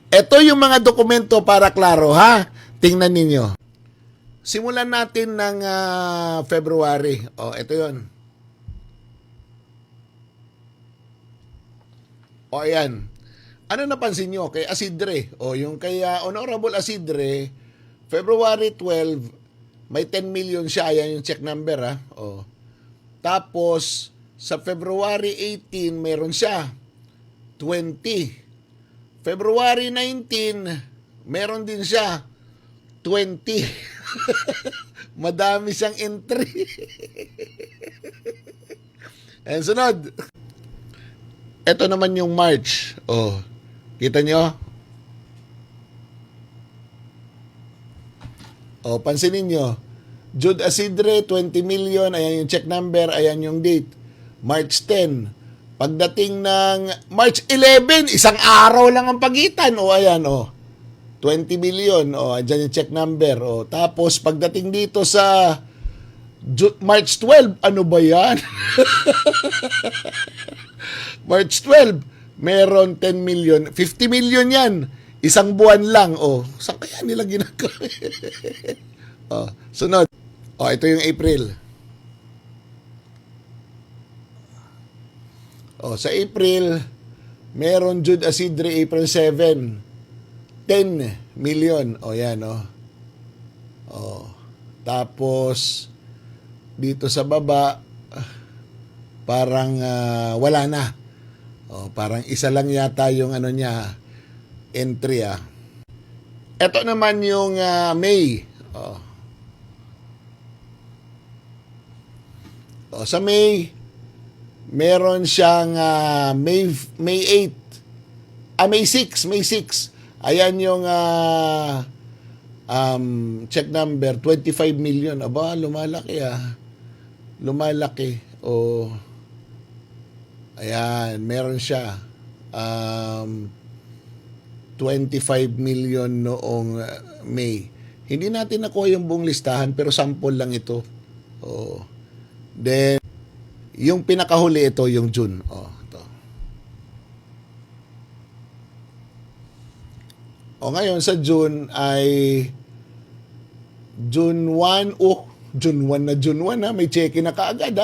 Ito yung mga dokumento para klaro, ha? Tingnan ninyo. Simulan natin ng February. Ito yon. Ayan. Ano napansin nyo kay Asidre? Yung kay Honorable Asidre, February 12, may 10 million siya. Ayan yung check number, ha? Tapos, sa February 18, meron siya 20. February 19, meron din siya 20. Madami siyang entry. And sunod. Ito naman yung March. Kita nyo? Pansinin nyo. Jude Asidre, 20 million. Ayan yung check number. Ayan yung date. March 10. Pagdating ng March 11, isang araw lang ang pagitan. Ayan, 20 million. Andyan yung check number. Tapos, pagdating dito sa March 12, ano ba yan? March 12, meron 10 million. 50 million yan. Isang buwan lang. Saan kaya nila ginagawa? Sunod. Ito yung April. Sa April, meron Jude Asidre, April 7. 10 million. Yan, Tapos, dito sa baba, parang wala na. Parang isa lang yata yung niya, entry. Ito naman yung May. Sa May, meron siyang May 8. May 6. Ayan yung check number, 25 million. Aba, lumalaki Lumalaki. Ayan, meron siya. 25 million noong May. Hindi natin nakuha yung buong listahan, pero sample lang ito. Then, yung pinakahuli ito, yung June. Ito. Ngayon, sa June ay June 1. June 1 na. May check-in na kaagad,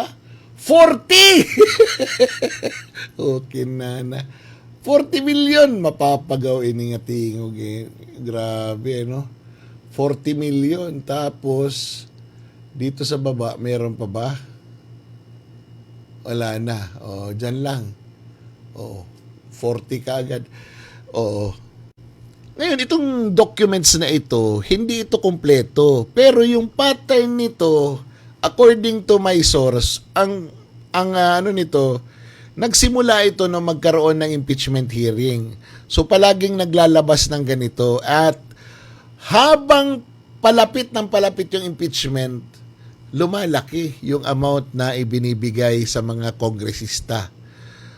40! Okay na. 40 million. Mapapagaw iningatingog. Grabe, 40 million. Tapos, dito sa baba, meron pa ba? Wala na. Dyan lang. 40 kaagad. Ngayon, itong documents na ito, hindi ito kompleto. Pero yung pattern nito, according to my source, ang nito, nagsimula ito na magkaroon ng impeachment hearing. So, palaging naglalabas ng ganito. At habang palapit yung impeachment, lumalaki yung amount na ibinibigay sa mga kongresista.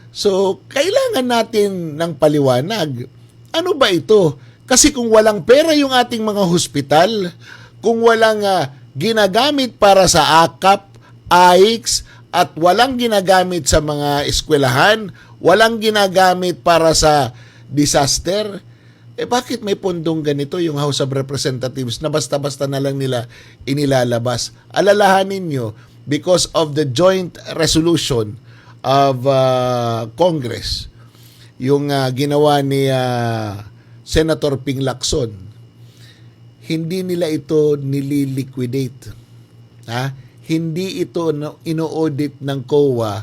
So, kailangan natin ng paliwanag. Ano ba ito? Kasi kung walang pera yung ating mga hospital, kung walang ginagamit para sa AKAP, AIX, at walang ginagamit sa mga eskwelahan, walang ginagamit para sa disaster, bakit may pondong ganito yung House of Representatives na basta-basta na lang nila inilalabas? Alalahanin nyo, because of the joint resolution of Congress, yung ginawa ni Senator Ping Lacson, hindi nila ito nililiquidate. Hindi ito ino-audit ng COA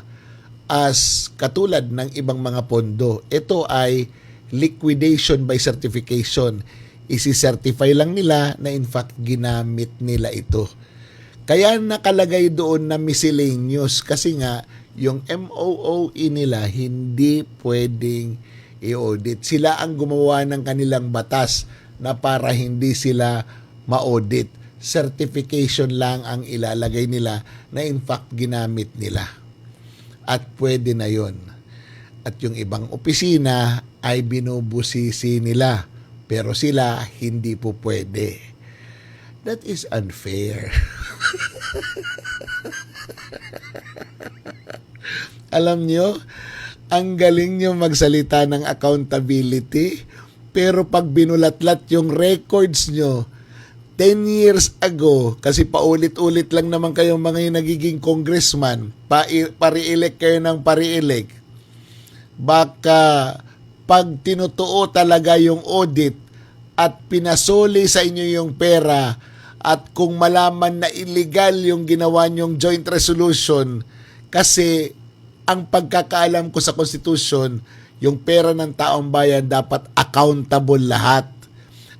as katulad ng ibang mga pondo. Ito ay liquidation by certification. Isi-certify lang nila na in fact ginamit nila ito. Kaya nakalagay doon na miscellaneous kasi nga yung MOOE nila hindi pwedeng i-audit. Sila ang gumawa ng kanilang batas na para hindi sila ma-audit. Certification lang ang ilalagay nila na in fact ginamit nila. At pwede na yon. At yung ibang opisina ay binubusisi nila. Pero sila hindi po pwede. That is unfair. Alam nyo, ang galing nyo magsalita ng accountability, Pero pag binulatlat yung records nyo 10 years ago, kasi paulit-ulit lang naman kayong mga yung nagiging congressman, pari-elect kayo ng pari-elect, baka pag tinutuo talaga yung audit at pinasoli sa inyo yung pera at kung malaman na illegal yung ginawa nyong joint resolution, kasi ang pagkakaalam ko sa Constitution, yung pera ng taong bayan dapat accountable lahat.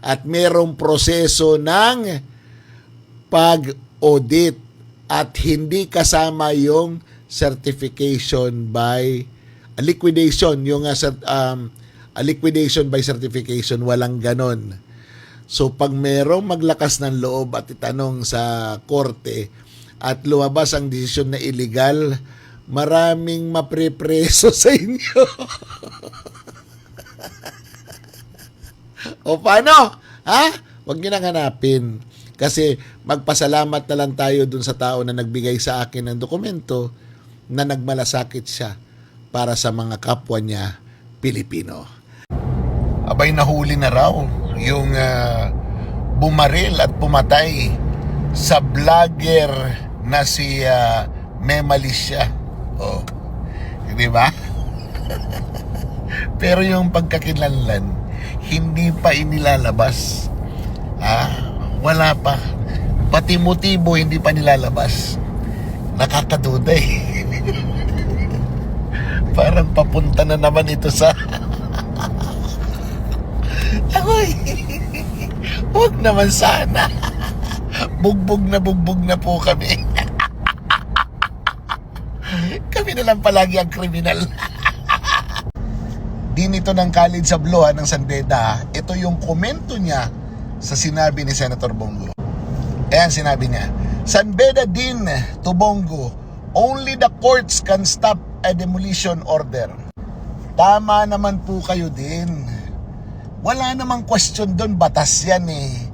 At merong proseso ng pag-audit at hindi kasama yung certification by liquidation, yung liquidation by certification, walang ganon. So pag merong maglakas ng loob at itanong sa korte at lumabas ang desisyon na illegal, maraming maprepreso sa inyo. O paano? Ha? Huwag nyo nang hanapin. Kasi magpasalamat na lang tayo dun sa tao na nagbigay sa akin ng dokumento na nagmalasakit siya para sa mga kapwa niya Pilipino. Abay, nahuli na raw yung bumaril at pumatay sa vlogger na si Memalisya. Oh, di ba? Pero yung pagkakilanlan, hindi pa inilalabas. Wala pa. Pati motibo hindi pa nilalabas. Nakakaduda eh. Parang papunta na naman ito sa akoy. Huwag naman sana. Bugbog na po kami. Kami na lang palagi ang kriminal. Din ito ng College of Law ng San Beda. Ito yung komento niya sa sinabi ni Senator Bongo. Ayan, sinabi niya, San Beda din to Bongo, only the courts can stop a demolition order. Tama naman po kayo din. Wala namang question doon, batas yan eh.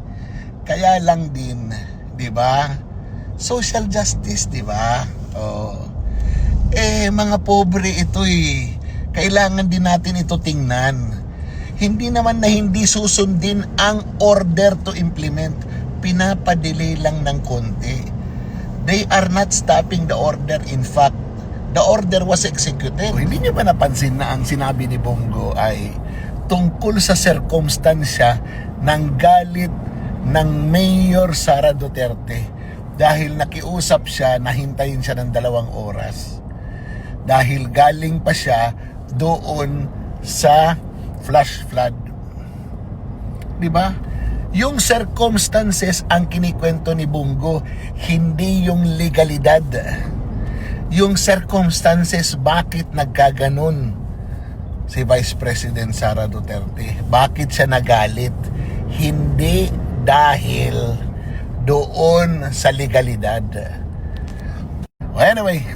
Kaya lang din, di ba? Social justice, di ba? Oh. Mga pobre ito eh. Kailangan din natin ito tingnan. Hindi naman na hindi susundin ang order to implement. Pinapadelay lang ng konti. They are not stopping the order. In fact, the order was executed. Hindi niyo ba napansin na ang sinabi ni Bongo ay tungkol sa sirkumstansya ng galit ng Mayor Sara Duterte dahil nakiusap siya na hintayin siya ng 2 oras. Dahil galing pa siya doon sa flash flood. 'Di ba? Yung circumstances ang kinikwento ni Bongo, hindi yung legalidad. Yung circumstances bakit nagkaganon si Vice President Sara Duterte. Bakit siya nagalit? Hindi dahil doon sa legalidad. Well, anyway,